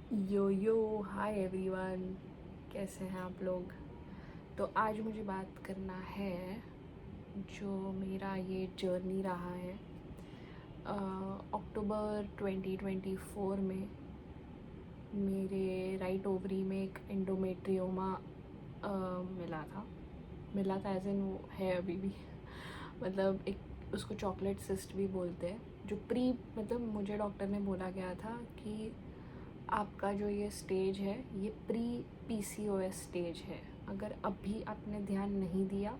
यो hi everyone, कैसे हैं आप लोग। तो आज मुझे बात करना है जो मेरा ये जर्नी रहा है। अक्टूबर 2024 में मेरे राइट ओवरी में एक एंडोमेट्रियोमा मिला था एज इन वो है अभी भी। मतलब एक उसको चॉकलेट सिस्ट भी बोलते हैं, जो मतलब मुझे डॉक्टर ने बोला गया था कि आपका जो ये स्टेज है ये प्री पीसीओएस स्टेज है। अगर अभी आपने ध्यान नहीं दिया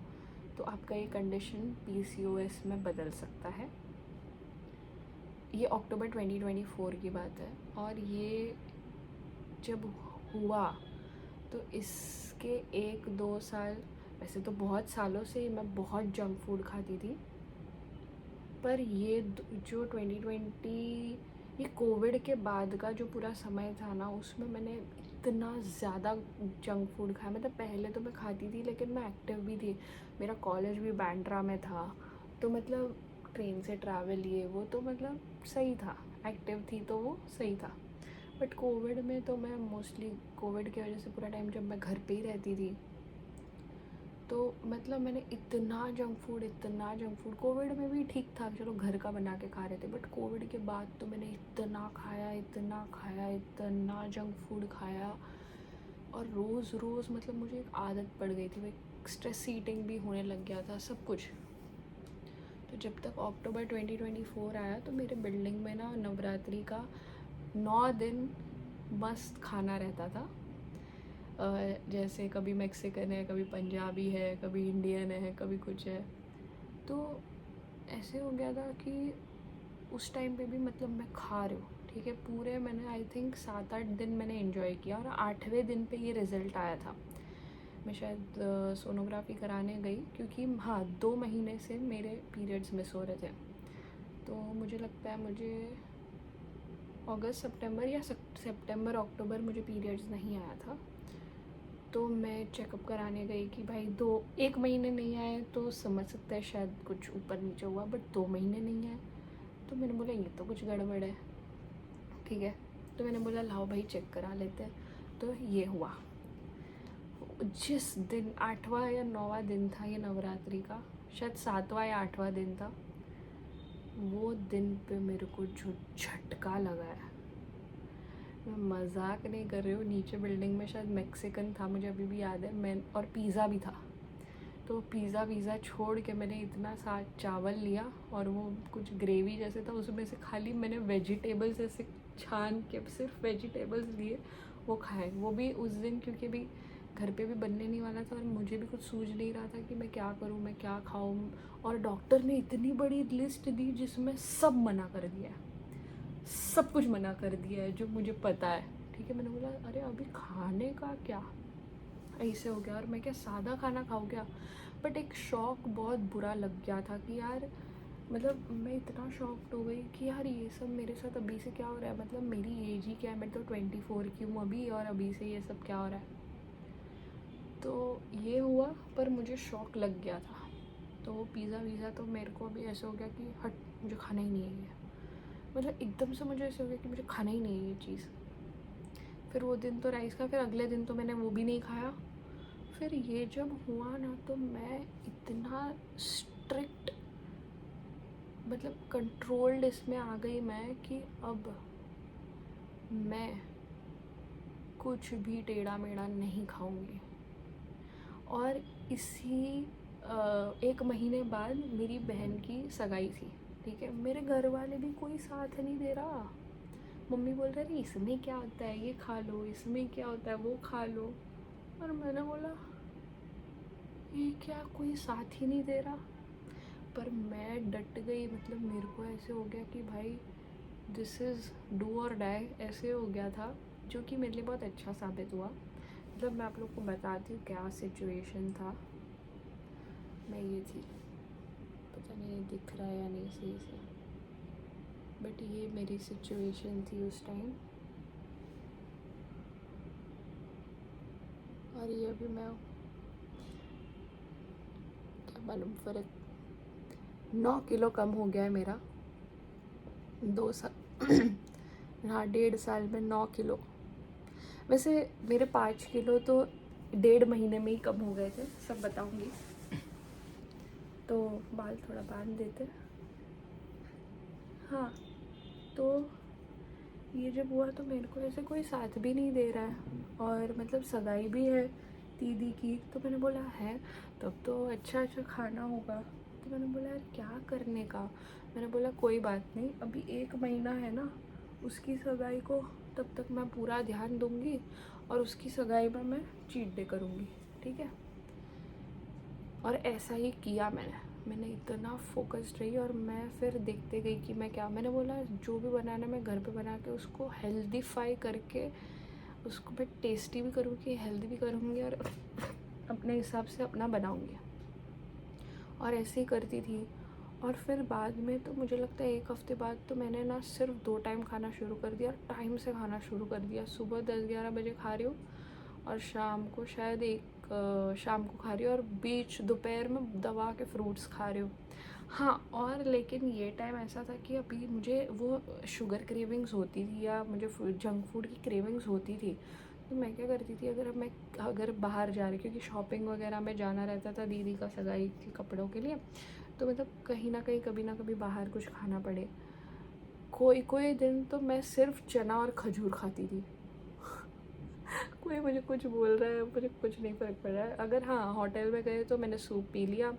तो आपका ये कंडीशन पीसीओएस में बदल सकता है। ये अक्टूबर 2024 की बात है और ये जब हुआ तो इसके 1-2 साल, वैसे तो बहुत सालों से मैं बहुत जंक फूड खाती थी, पर ये जो 2020 ये कोविड के बाद का जो पूरा समय था ना, उसमें मैंने इतना ज़्यादा जंक फूड खाया। मतलब पहले तो मैं खाती थी लेकिन मैं एक्टिव भी थी, मेरा कॉलेज भी बैंड्रा में था, तो मतलब ट्रेन से ट्रैवल ये वो तो मतलब सही था, एक्टिव थी तो वो सही था। बट कोविड में तो मैं मोस्टली कोविड की वजह से पूरा टाइम जब मैं घर पे ही रहती थी तो मतलब मैंने इतना जंक फूड कोविड में भी ठीक था, चलो घर का बना के खा रहे थे, बट कोविड के बाद तो मैंने इतना जंक फूड खाया। और रोज़ रोज़ मतलब मुझे एक आदत पड़ गई थी, वो स्ट्रेस ईटिंग भी होने लग गया था सब कुछ। तो जब तक अक्टूबर 2024 आया तो मेरे बिल्डिंग में ना नवरात्रि का 9 दिन मस्त खाना रहता था। जैसे कभी मैक्सिकन है, कभी पंजाबी है, कभी इंडियन है, कभी कुछ है। तो ऐसे हो गया था कि उस टाइम पे भी मतलब मैं खा रही हूँ, ठीक है, पूरे मैंने आई थिंक 7-8 दिन मैंने इन्जॉय किया और 8वें दिन पे ये रिज़ल्ट आया था। मैं शायद सोनोग्राफी कराने गई क्योंकि हाँ 2 महीने से मेरे पीरियड्स मिस हो रहे थे। तो मुझे लगता है मुझे अगस्त सितंबर या सितंबर अक्टूबर मुझे पीरियड्स नहीं आया था। तो मैं चेकअप कराने गई कि भाई 1 महीने नहीं आए तो समझ सकता है शायद कुछ ऊपर नीचे हुआ, बट 2 महीने नहीं आए तो मैंने बोला ये तो कुछ गड़बड़ है, ठीक है। तो मैंने बोला लाओ भाई चेक करा लेते हैं। तो ये हुआ जिस दिन 8वां या 9वां दिन था ये नवरात्रि का, शायद 7वां या 8वां दिन था, वो दिन पे मेरे को जो झटका लगा है, मैं मजाक नहीं कर रही हूँ। नीचे बिल्डिंग में शायद मैक्सिकन था, मुझे अभी भी याद है, मैं और पिज़्ज़ा भी था। तो पिज़्ज़ा छोड़ के मैंने इतना सा चावल लिया और वो कुछ ग्रेवी जैसे था, उसमें से खाली मैंने वेजिटेबल्स ऐसे छान के सिर्फ वेजिटेबल्स लिए, वो खाए। वो भी उस दिन क्योंकि अभी घर पे भी बनने नहीं वाला था और मुझे भी कुछ सूझ नहीं रहा था कि मैं क्या करूँ, मैं क्या खाऊँ। और डॉक्टर ने इतनी बड़ी लिस्ट दी जिसमें सब मना कर दिया है, सब कुछ मना कर दिया है जो मुझे पता है, ठीक है। मैंने बोला अरे अभी खाने का क्या, ऐसे हो गया और मैं क्या सादा खाना खाऊँ क्या। बट एक शौक बहुत बुरा लग गया था कि यार, मतलब मैं इतना शॉक्ड हो गई कि यार ये सब मेरे साथ अभी से क्या हो रहा है। मतलब मेरी एज ही क्या है, मैं तो 24 की हूँ अभी और अभी से ये सब क्या हो रहा है। तो ये हुआ, पर मुझे शौक लग गया था। तो वो पिज़्ज़ा वीज़ा तो मेरे को अभी ऐसे हो गया कि हट, मुझे खाना ही नहीं है ये। मतलब एकदम से मुझे ऐसे हो गया कि मुझे खाना ही नहीं है ये चीज़। फिर वो दिन तो राइस का, फिर अगले दिन तो मैंने वो भी नहीं खाया। फिर ये जब हुआ ना तो मैं इतना स्ट्रिक्ट, मतलब कंट्रोल्ड इसमें आ गई मैं कि अब मैं कुछ भी टेढ़ा मेढ़ा नहीं खाऊंगी। और इसी 1 महीने बाद मेरी बहन की सगाई थी, ठीक है। मेरे घर वाले भी कोई साथ नहीं दे रहा। मम्मी बोल रही इसमें क्या होता है ये खा लो, इसमें क्या होता है वो खा लो। और मैंने बोला ये क्या, कोई साथ ही नहीं दे रहा। पर मैं डट गई, मतलब मेरे को ऐसे हो गया कि भाई दिस इज़ डू और डाई, ऐसे हो गया था, जो कि मेरे लिए बहुत अच्छा साबित हुआ। मतलब मैं आप लोग को बताती हूँ क्या सिचुएशन था। मैं ये थी, पता नहीं दिख रहा है या नहीं सही से, बट ये मेरी सिचुएशन थी उस टाइम। और ये अभी मैं क्या मालूम फ़र्क, 9 किलो कम हो गया है मेरा 2 साल हाँ 1.5 साल में 9 किलो। वैसे मेरे 5 किलो तो 1.5 महीने में ही कम हो गए थे, सब बताऊंगी। तो बाल थोड़ा बांध देते। हाँ, तो ये जब हुआ तो मेरे को ऐसे कोई साथ भी नहीं दे रहा है, और मतलब सगाई भी है दीदी की। तो मैंने बोला है तब तो अच्छा अच्छा खाना होगा। तो मैंने बोला यार क्या करने का। मैंने बोला कोई बात नहीं, अभी 1 महीना है ना उसकी सगाई को, तब तक मैं पूरा ध्यान दूंगी और उसकी सगाई में मैं चीट डे करूँगी, ठीक है। और ऐसा ही किया मैंने इतना फोकस्ड रही, और मैं फिर देखते गई कि मैं क्या, मैंने बोला जो भी बनाना मैं घर पे बना के उसको हेल्दीफाई करके उसको मैं टेस्टी भी करूँगी, हेल्दी भी करूँगी, और अपने हिसाब से अपना बनाऊँगी। और ऐसे ही करती थी। और फिर बाद में तो मुझे लगता है 1 हफ्ते बाद तो मैंने ना सिर्फ 2 टाइम खाना शुरू कर दिया, टाइम से खाना शुरू कर दिया। सुबह 10-11 बजे खा रही हूँ, और शाम को शायद शाम को खा रही हूँ, और बीच दोपहर में दबा के फ्रूट्स खा रही हूँ। हाँ, और लेकिन ये टाइम ऐसा था कि अभी मुझे वो शुगर क्रेविंग्स होती थी, या मुझे जंक फूड की क्रेविंग्स होती थी। तो मैं क्या करती थी, अगर बाहर जा रही, क्योंकि शॉपिंग वगैरह में जाना रहता था दीदी का सगाई के कपड़ों के लिए, तो मतलब कहीं ना कहीं कभी ना कभी बाहर कुछ खाना पड़े। कोई कोई दिन तो मैं सिर्फ चना और खजूर खाती थी। कोई मुझे कुछ बोल रहा है, मुझे कुछ नहीं फ़र्क पड़ रहा है। अगर हाँ होटल में गए तो मैंने सूप पी लिया।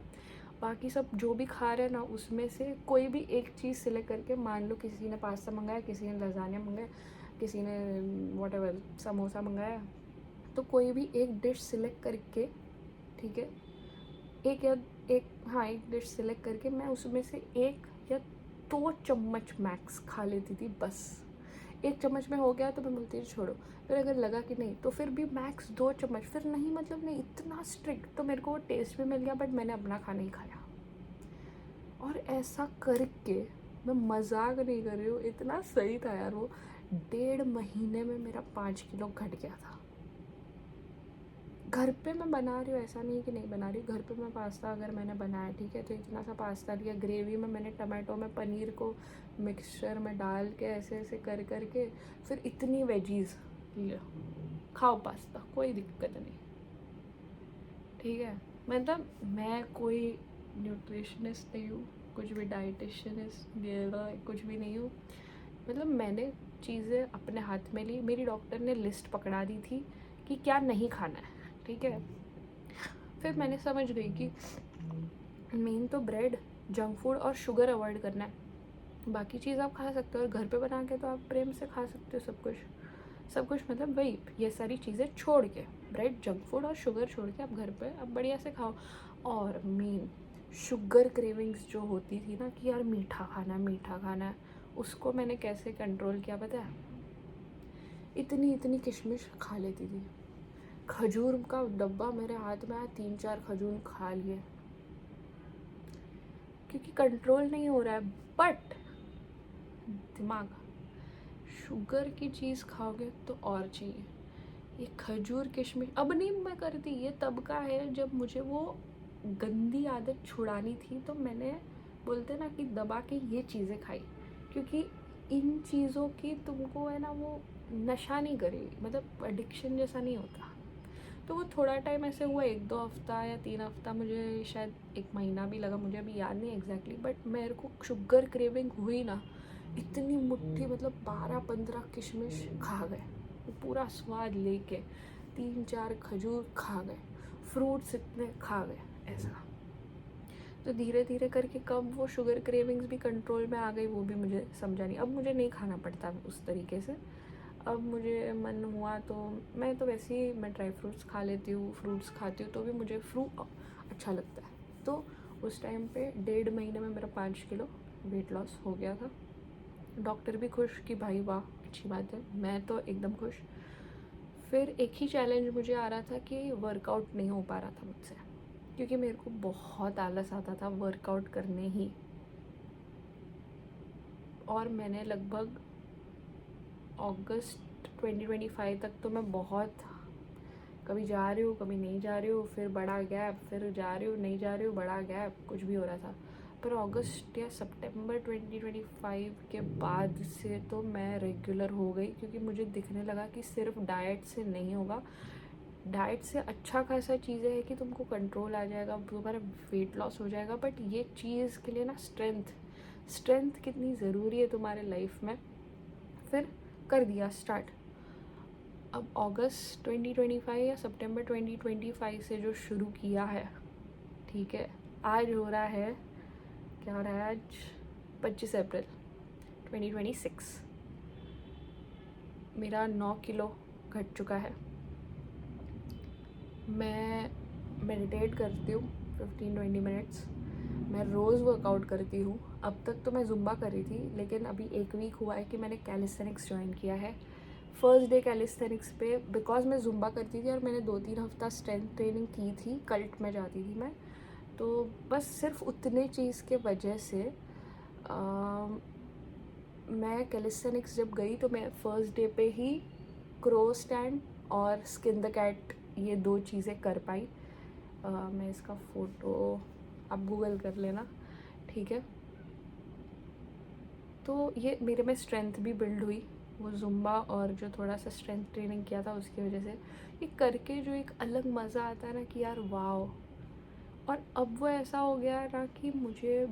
बाकी सब जो भी खा रहे हैं ना, उसमें से कोई भी एक चीज़ सिलेक्ट करके, मान लो किसी ने पास्ता मंगाया, किसी ने लसान्या मंगाया, किसी ने व्हाटएवर समोसा मंगाया, तो कोई भी एक डिश सिलेक्ट करके, ठीक है, एक डिश सिलेक्ट करके मैं उसमें से 1 या 2 चम्मच मैक्स खा लेती थी बस। 1 चम्मच में हो गया तो मैं बोलती थी छोड़ो। फिर अगर लगा कि नहीं तो फिर भी मैक्स 2 चम्मच, फिर नहीं मतलब नहीं, इतना स्ट्रिक्ट। तो मेरे को वो टेस्ट भी मिल गया, बट मैंने अपना खाना ही खाया। और ऐसा करके, मैं मजाक नहीं कर रही हूँ, इतना सही था यार वो। 1.5 महीने में मेरा 5 किलो घट गया था। घर पे मैं बना रही हूँ, ऐसा नहीं कि नहीं बना रही। घर पे मैं पास्ता अगर मैंने बनाया, ठीक है, तो इतना सा पास्ता लिया, ग्रेवी में मैंने टमाटो में पनीर को मिक्सचर में डाल के ऐसे ऐसे कर करके, फिर इतनी वेजीज लिया, खाओ पास्ता, कोई दिक्कत नहीं, ठीक है। मतलब मैं कोई न्यूट्रिशनिस्ट नहीं हूँ, कुछ भी डाइटिशियनिस्ट कुछ भी नहीं हूँ। मतलब मैंने चीज़ें अपने हाथ में ली। मेरी डॉक्टर ने लिस्ट पकड़ा दी थी कि क्या नहीं खाना है, ठीक है। फिर मैंने समझ गई कि मेन तो ब्रेड, जंक फूड और शुगर अवॉइड करना है। बाकी चीज़ आप खा सकते हो, और घर पे बना के तो आप प्रेम से खा सकते हो सब कुछ मतलब वही, ये सारी चीज़ें छोड़ के, ब्रेड, जंक फूड और शुगर छोड़ के आप घर पे आप बढ़िया से खाओ। और मेन शुगर क्रेविंग्स जो होती थी ना कि यार मीठा खाना है, उसको मैंने कैसे कंट्रोल किया पता है। इतनी इतनी किशमिश खा लेती थी। खजूर का डब्बा मेरे हाथ में आया, 3-4 खजूर खा लिए, क्योंकि कंट्रोल नहीं हो रहा है। बट दिमाग, शुगर की चीज़ खाओगे तो और चाहिए। ये खजूर किशमिश अब नहीं मैं करती, ये तब का है जब मुझे वो गंदी आदत छुड़ानी थी, तो मैंने, बोलते ना कि दबा के ये चीज़ें खाई। क्योंकि इन चीज़ों की तुमको है ना वो नशा नहीं करेगी, मतलब एडिक्शन जैसा नहीं होता। तो वो थोड़ा टाइम ऐसे हुआ, 1-2 हफ्ता या 3 हफ्ता, मुझे शायद 1 महीना भी लगा, मुझे अभी याद नहीं एग्जैक्टली। बट मेरे को शुगर क्रेविंग हुई ना, इतनी मुट्ठी, मतलब 12-15 किशमिश खा गए, पूरा स्वाद लेके, 3-4 खजूर खा गए, फ्रूट्स इतने खा गए, ऐसा। तो धीरे धीरे करके कब वो शुगर क्रेविंग्स भी कंट्रोल में आ गई वो भी मुझे समझा नहीं। अब मुझे नहीं खाना पड़ता उस तरीके से। अब मुझे मन हुआ तो मैं तो वैसे ही मैं ड्राई फ्रूट्स खा लेती हूँ, फ्रूट्स खाती हूँ, तो भी मुझे फ्रूट अच्छा लगता है। तो उस टाइम पे 1.5 महीने में मेरा 5 किलो वेट लॉस हो गया था। डॉक्टर भी खुश कि भाई वाह अच्छी बात है, मैं तो एकदम खुश। फिर एक ही चैलेंज मुझे आ रहा था कि वर्कआउट नहीं हो पा रहा था मुझसे, क्योंकि मेरे को बहुत आलस आता था वर्कआउट करने ही। और मैंने लगभग अगस्त 2025 तक तो मैं बहुत, कभी जा रही हूँ कभी नहीं जा रही हूँ, फिर बड़ा गैप, फिर जा रही हूँ नहीं जा रही हूँ, बड़ा गैप, कुछ भी हो रहा था। पर अगस्त या सितंबर 2025 के बाद से तो मैं रेगुलर हो गई, क्योंकि मुझे दिखने लगा कि सिर्फ डाइट से नहीं होगा। डाइट से अच्छा खासा चीज़ें है कि तुमको कंट्रोल आ जाएगा, तुम्हारा वेट लॉस हो जाएगा, बट ये चीज़ के लिए ना स्ट्रेंथ कितनी ज़रूरी है तुम्हारे लाइफ में। फिर कर दिया स्टार्ट। अब अगस्त 2025 या सितंबर 2025 से जो शुरू किया है, ठीक है, आज हो रहा है, क्या हो रहा है आज, 25 अप्रैल 2026। मेरा 9 किलो घट चुका है। मैं मेडिटेट करती हूँ 15-20 मिनट्स। मैं रोज़ वर्कआउट करती हूँ। अब तक तो मैं ज़ुम्बा कर रही थी, लेकिन अभी 1 वीक हुआ है कि मैंने कैलिस्थेनिक्स ज्वाइन किया है। फर्स्ट डे कैलिस्थेनिक्स पे, बिकॉज मैं ज़ुम्बा करती थी और मैंने 2-3 हफ्ता स्ट्रेंथ ट्रेनिंग की थी, कल्ट में जाती थी मैं, तो बस सिर्फ उतने चीज़ के वजह से मैं कैलिस्थेनिक्स जब गई तो मैं फर्स्ट डे पे ही क्रो स्टैंड और स्किन द कैट, ये 2 चीज़ें कर पाई। मैं इसका फ़ोटो आप गूगल कर लेना, ठीक है। तो ये मेरे में स्ट्रेंथ भी बिल्ड हुई, वो ज़ुम्बा और जो थोड़ा सा स्ट्रेंथ ट्रेनिंग किया था उसकी वजह से। ये करके जो एक अलग मज़ा आता है ना कि यार वाओ। और अब वो ऐसा हो गया ना कि मुझे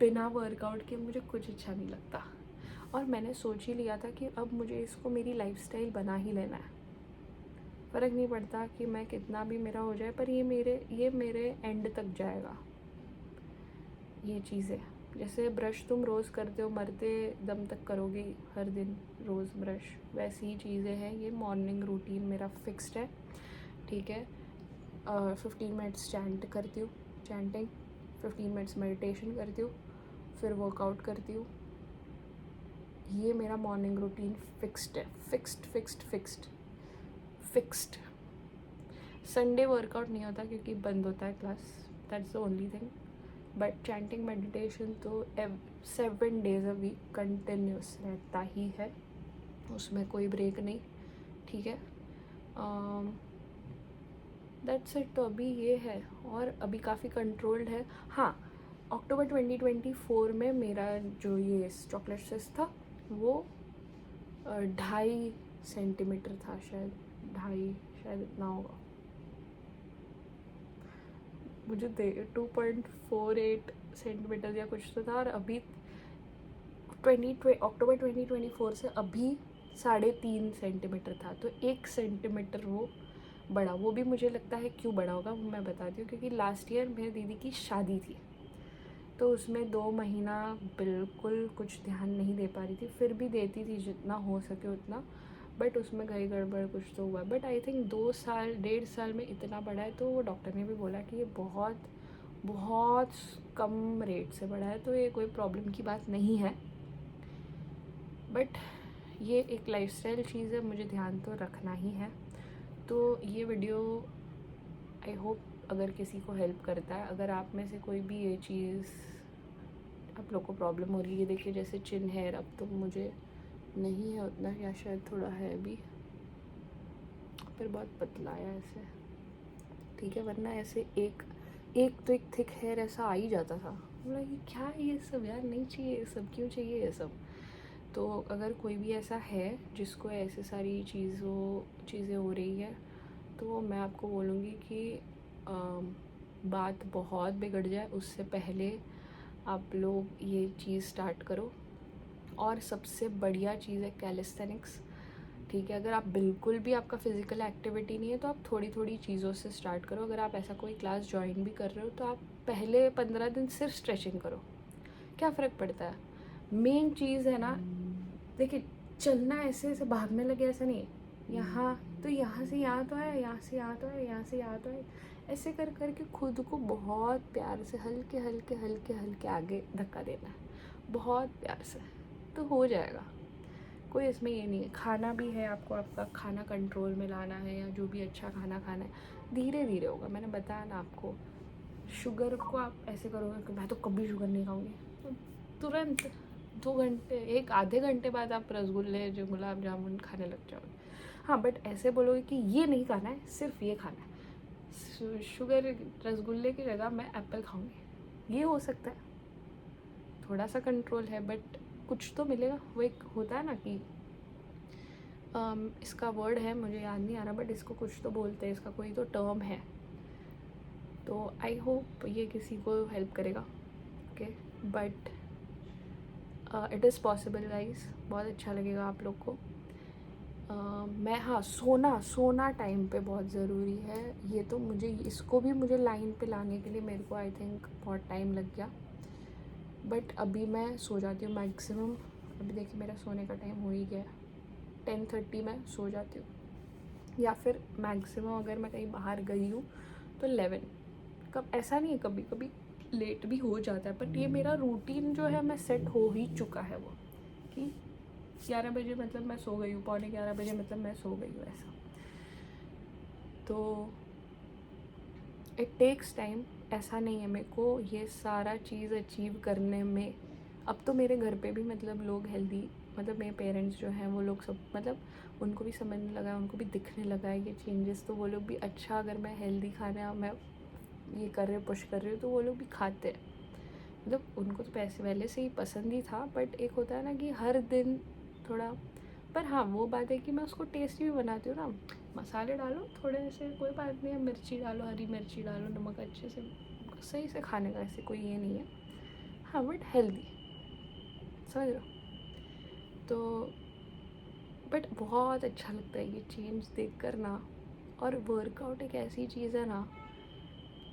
बिना वर्कआउट के मुझे कुछ अच्छा नहीं लगता, और मैंने सोच ही लिया था कि अब मुझे इसको मेरी लाइफस्टाइल बना ही लेना है। फ़र्क नहीं पड़ता कि मैं कितना भी मेरा हो जाए, पर ये मेरे एंड तक जाएगा। ये चीज़ें जैसे ब्रश तुम रोज़ करते हो, मरते दम तक करोगे हर दिन रोज़ ब्रश, वैसी ही चीज़ें हैं। ये मॉर्निंग रूटीन मेरा फिक्स्ड है, ठीक है। 15 मिनट्स चैंट करती हूँ, चैंटिंग, 15 मिनट्स मेडिटेशन करती हूँ, फिर वर्कआउट करती हूँ। ये मेरा मॉर्निंग रूटीन फिक्स्ड है, फिक्स्ड। संडे वर्कआउट नहीं होता क्योंकि बंद होता है class, that's the only thing. But chanting meditation तो 7 डेज अ वीक कंटिन्यूस रहता ही है, उसमें कोई ब्रेक नहीं, ठीक है। That's it. तो अभी ये है, और अभी काफ़ी कंट्रोल्ड है। हाँ, अक्टूबर 2024 में मेरा जो ये चॉकलेट सिस्ट था वो 2.5 सेंटीमीटर था, शायद 2.5, शायद इतना होगा। मुझे 2.48 सेंटीमीटर या कुछ तो था, और अभी अक्टूबर 2024 से अभी 3.5 सेंटीमीटर था, तो 1 सेंटीमीटर वो बढ़ा। वो भी मुझे लगता है क्यों बढ़ा होगा वो मैं बताती हूँ, क्योंकि लास्ट ईयर मेरी दीदी की शादी थी, तो उसमें 2 महीना बिल्कुल कुछ ध्यान नहीं दे पा रही थी, फिर भी देती थी जितना हो सके उतना, बट उसमें गई गड़बड़ कुछ तो हुआ। बट आई थिंक 2 साल 1.5 साल में इतना बढ़ा है, तो वो डॉक्टर ने भी बोला कि ये बहुत बहुत कम रेट से बढ़ा है, तो ये कोई प्रॉब्लम की बात नहीं है। बट ये एक लाइफस्टाइल चीज़ है, मुझे ध्यान तो रखना ही है। तो ये वीडियो आई होप अगर किसी को हेल्प करता है। अगर आप में से कोई भी ये चीज़ आप लोग को प्रॉब्लम हो रही है, देखिए जैसे चिन हेयर अब तो मुझे नहीं है उतना, या शायद थोड़ा है भी, पर बहुत पतला है ऐसे, ठीक है, वरना ऐसे एक तो एक थिक हेयर ऐसा आ ही जाता था। बोला कि क्या है ये सब यार, नहीं चाहिए ये सब, क्यों चाहिए ये सब। तो अगर कोई भी ऐसा है जिसको ऐसे सारी चीज़ें हो रही है, तो मैं आपको बोलूँगी कि बात बहुत बिगड़ जाए उससे पहले आप लोग ये चीज़ स्टार्ट करो। और सबसे बढ़िया चीज़ है कैलिस्थेनिक्स, ठीक है। अगर आप बिल्कुल भी आपका फिज़िकल एक्टिविटी नहीं है तो आप थोड़ी थोड़ी चीज़ों से स्टार्ट करो। अगर आप ऐसा कोई क्लास ज्वाइन भी कर रहे हो तो आप पहले 15 दिन सिर्फ स्ट्रेचिंग करो, क्या फ़र्क पड़ता है। मेन चीज़ है ना, देखिए चलना ऐसे भागने लगे ऐसा नहीं है, यहाँ तो यहाँ से यहाँ तो है, यहाँ से यहाँ तो है, यहाँ से यहाँ तो है, ऐसे कर करके खुद को बहुत प्यार से हल्के हल्के हल्के हल्के आगे धक्का देना है, बहुत प्यार से, तो हो जाएगा। कोई इसमें ये नहीं है। खाना भी है, आपको आपका खाना कंट्रोल में लाना है, या जो भी अच्छा खाना खाना है, धीरे धीरे होगा। मैंने बताया ना आपको, शुगर को आप ऐसे करोगे कि मैं तो कभी शुगर नहीं खाऊंगी, तो तुरंत 2 घंटे, आधे घंटे बाद आप रसगुल्ले जो गुलाब जामुन खाने लग जाओगे। हाँ, बट ऐसे बोलोगे कि ये नहीं खाना है, सिर्फ ये खाना है, शुगर रसगुल्ले की जगह मैं एप्पल खाऊंगी, ये हो सकता है, थोड़ा सा कंट्रोल है, बट कुछ तो मिलेगा। वो एक होता है ना कि इसका वर्ड है, मुझे याद नहीं आ रहा, बट इसको कुछ तो बोलते हैं, इसका कोई तो टर्म है। तो आई होप ये किसी को हेल्प करेगा। Okay, but it is possible guys, बहुत अच्छा लगेगा आप लोग को। मैं हाँ, सोना टाइम पे बहुत ज़रूरी है। ये तो मुझे, इसको भी मुझे लाइन पे लाने के लिए मेरे को आई थिंक बहुत टाइम लग गया, बट अभी मैं सो जाती हूँ मैक्सिमम। अभी देखिए मेरा सोने का टाइम हो ही गया, 10:30 में सो जाती हूँ, या फिर मैक्सिमम अगर मैं कहीं बाहर गई हूँ तो 11। कब ऐसा नहीं है, कभी कभी लेट भी हो जाता है, बट ये मेरा रूटीन जो है मैं सेट हो ही चुका है वो, कि 11 बजे मतलब मैं सो गई हूँ, 11:15 बजे मतलब मैं सो गई हूँ, ऐसा। तो इट टेक्स टाइम, ऐसा नहीं है मेरे को ये सारा चीज़ अचीव करने में। अब तो मेरे घर पे भी मतलब लोग हेल्दी, मतलब मेरे पेरेंट्स जो हैं वो लोग सब, मतलब उनको भी समझने लगा है, उनको भी दिखने लगा है ये चेंजेस, तो वो लोग भी अच्छा, अगर मैं हेल्दी खाना मैं ये कर रही हूँ, पुश कर रही हूँ, तो वो लोग भी खाते हैं। मतलब उनको तो पैसे पहले से ही पसंद ही था, बट एक होता है ना कि हर दिन थोड़ा। पर हाँ, वो बात है कि मैं उसको टेस्टी भी बनाती हूँ ना। मसाले डालो थोड़े से, कोई बात नहीं है, मिर्ची डालो, हरी मिर्ची डालो, नमक अच्छे से सही से खाने का, ऐसे कोई ये नहीं है। हाँ, बट हेल्दी, समझ रहे हो। तो बट बहुत अच्छा लगता है ये चेंज देख कर ना। और वर्कआउट एक ऐसी चीज़ है ना,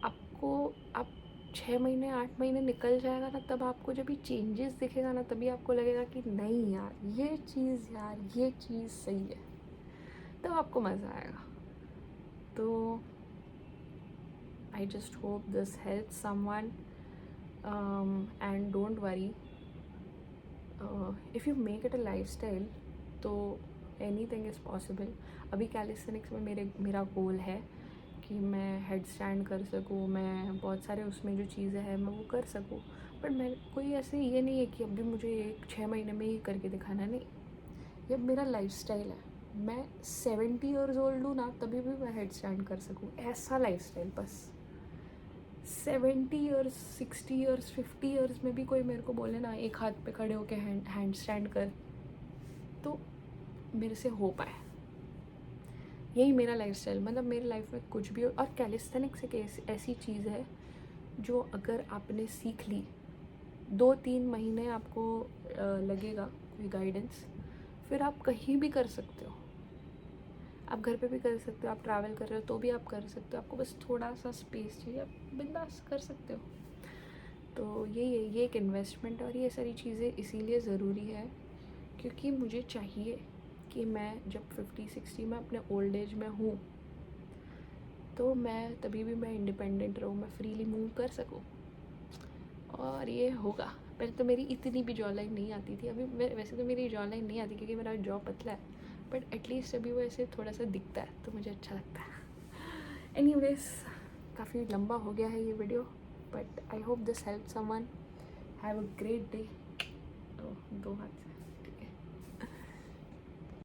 आपको, आप 6 महीने 8 महीने निकल जाएगा ना, तब आपको जब ये चेंजेस दिखेगा ना, तभी आपको लगेगा कि नहीं यार, ये चीज़ सही है, तब आपको मज़ा आएगा। तो I just hope this help someone, and don't worry, if you make it a lifestyle तो एनीथिंग इज़ पॉसिबल। अभी कैलिस्थेनिक्स में मेरा गोल है कि मैं हेड स्टैंड कर सकूँ, मैं बहुत सारे उसमें जो चीज़ें हैं मैं वो कर सकूँ, बट मैं कोई ऐसे ये नहीं है कि अभी मुझे 6 महीने में ही करके दिखाना, नहीं। ये मेरा लाइफस्टाइल है। मैं 70 ईयर्स ओल्ड हूँ ना, तभी भी मैं हेड स्टैंड कर सकूँ, ऐसा लाइफस्टाइल बस। 70 ईयर्स, 60 ईयर्स, 50 ईयर्स में भी कोई मेरे को बोले ना एक हाथ पे खड़े होके हैंड स्टैंड कर, तो मेरे से हो पाए। यही मेरा लाइफस्टाइल, मतलब मेरी लाइफ में कुछ भी हो। और कैलिस्थेनिक्स एक ऐसी चीज़ है जो अगर आपने सीख ली, 2-3 महीने आपको लगेगा कोई गाइडेंस, फिर आप कहीं भी कर सकते हो। आप घर पे भी कर सकते हो, आप ट्रैवल कर रहे हो तो भी आप कर सकते हो, आपको बस थोड़ा सा स्पेस चाहिए, आप बिंदास कर सकते हो। तो ये एक इन्वेस्टमेंट है, और ये सारी चीज़ें इसीलिए ज़रूरी है क्योंकि मुझे चाहिए कि मैं जब 50-60 में अपने ओल्ड एज में हूँ, तो मैं तभी भी मैं इंडिपेंडेंट रहूँ, मैं फ्रीली मूव कर सकूँ। और ये होगा। पहले तो मेरी इतनी भी जॉ लाइन नहीं आती थी, अभी वैसे तो मेरी जॉ लाइन नहीं आती क्योंकि मेरा जॉ पतला है, बट एटलीस्ट अभी वो ऐसे थोड़ा सा दिखता है, तो मुझे अच्छा लगता है। एनीवेज, काफ़ी लंबा हो गया है ये video, but I hope this help someone. Have a great day. दो हाथ से